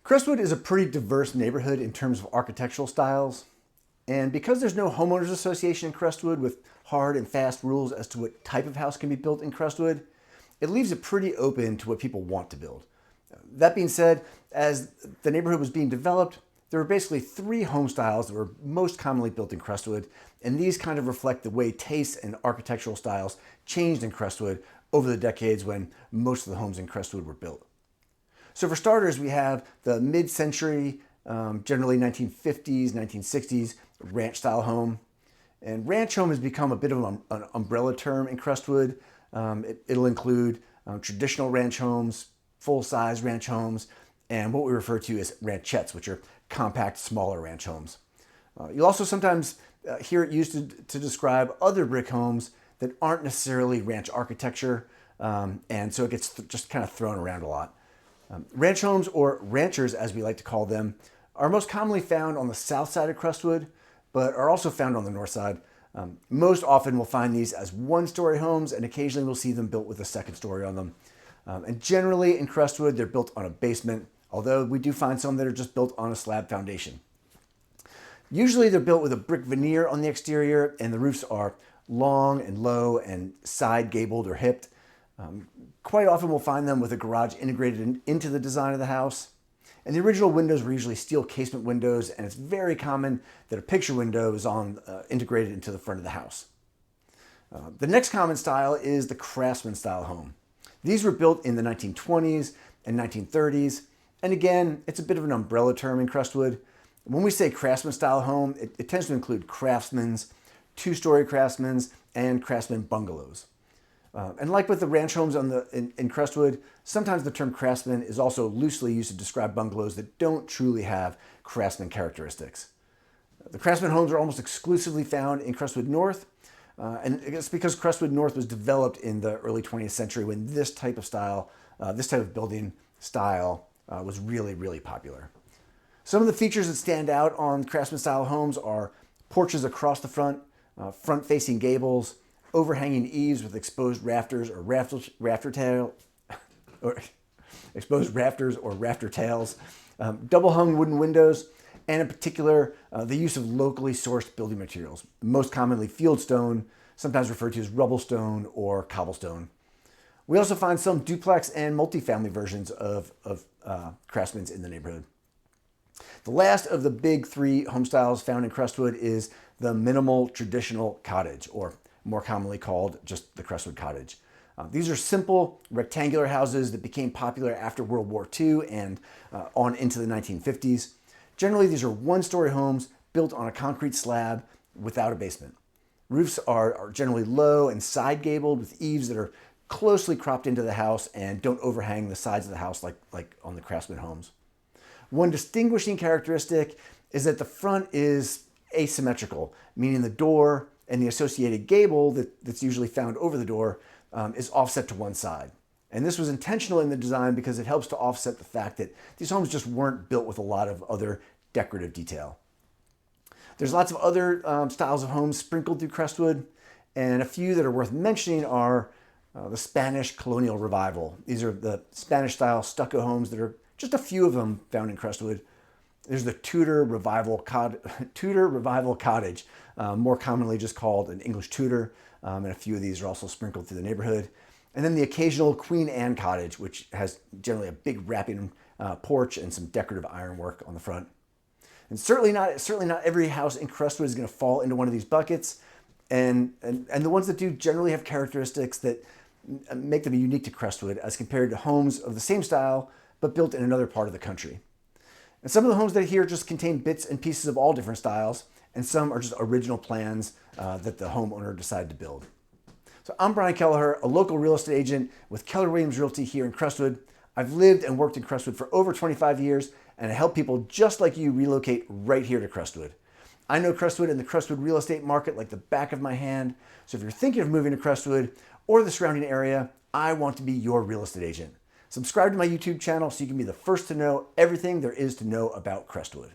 Crestwood is a pretty diverse neighborhood in terms of architectural styles. And because there's no homeowners association in Crestwood with hard and fast rules as to what type of house can be built in Crestwood, it leaves it pretty open to what people want to build. That being said, as the neighborhood was being developed, there were basically three home styles that were most commonly built in Crestwood, and these kind of reflect the way tastes and architectural styles changed in Crestwood over the decades when most of the homes in Crestwood were built. So for starters, we have the mid-century, generally 1950s, 1960s, ranch-style home. And ranch home has become a bit of an umbrella term in Crestwood. It'll include traditional ranch homes, full-size ranch homes, and what we refer to as ranchettes, which are compact, smaller ranch homes. You'll also sometimes hear it used to describe other brick homes that aren't necessarily ranch architecture, and so it gets just kind of thrown around a lot. Ranch homes, or ranchers as we like to call them, are most commonly found on the south side of Crestwood, but are also found on the north side. Most often we'll find these as one-story homes, and occasionally we'll see them built with a second story on them. And generally in Crestwood, they're built on a basement, although we do find some that are just built on a slab foundation. Usually they're built with a brick veneer on the exterior, and the roofs are long and low and side gabled or hipped. Quite often we'll find them with a garage integrated into the design of the house. And the original windows were usually steel casement windows, and it's very common that a picture window is integrated into the front of the house. The next common style is the Craftsman Style home. These were built in the 1920s and 1930s, and again, it's a bit of an umbrella term in Crestwood. When we say Craftsman Style home, it tends to include Craftsmans, two-story Craftsmans, and Craftsman bungalows. And like with the ranch homes in Crestwood, sometimes the term craftsman is also loosely used to describe bungalows that don't truly have craftsman characteristics. The craftsman homes are almost exclusively found in Crestwood North, and it's because Crestwood North was developed in the early 20th century when this type of building style was really, really popular. Some of the features that stand out on craftsman style homes are porches across the front-facing gables, overhanging eaves with exposed rafters or rafter tails, double hung wooden windows, and in particular, the use of locally sourced building materials, most commonly fieldstone, sometimes referred to as rubble stone or cobblestone. We also find some duplex and multifamily versions of Craftsmans in the neighborhood. The last of the big three home styles found in Crestwood is the minimal traditional cottage, or more commonly called just the Crestwood Cottage. These are simple rectangular houses that became popular after World War II and on into the 1950s. Generally, these are one-story homes built on a concrete slab without a basement. Roofs are generally low and side gabled with eaves that are closely cropped into the house and don't overhang the sides of the house like on the Craftsman homes. One distinguishing characteristic is that the front is asymmetrical, meaning the door and the associated gable that's usually found over the door is offset to one side. And this was intentional in the design because it helps to offset the fact that these homes just weren't built with a lot of other decorative detail. There's lots of other styles of homes sprinkled through Crestwood, and a few that are worth mentioning are the Spanish Colonial Revival. These are the Spanish-style stucco homes that are just a few of them found in Crestwood. There's the Tudor Revival Cottage, more commonly just called an English Tudor, and a few of these are also sprinkled through the neighborhood. And then the occasional Queen Anne Cottage, which has generally a big wrapping porch and some decorative ironwork on the front. And certainly not every house in Crestwood is going to fall into one of these buckets, and the ones that do generally have characteristics that make them unique to Crestwood as compared to homes of the same style but built in another part of the country. And some of the homes that are here just contain bits and pieces of all different styles, and some are just original plans that the homeowner decided to build. So I'm Brian Kelleher, a local real estate agent with Keller Williams Realty here in Crestwood. I've lived and worked in Crestwood for over 25 years, and I help people just like you relocate right here to Crestwood. I know Crestwood and the Crestwood real estate market like the back of my hand, so if you're thinking of moving to Crestwood or the surrounding area, I want to be your real estate agent. Subscribe to my YouTube channel so you can be the first to know everything there is to know about Crestwood.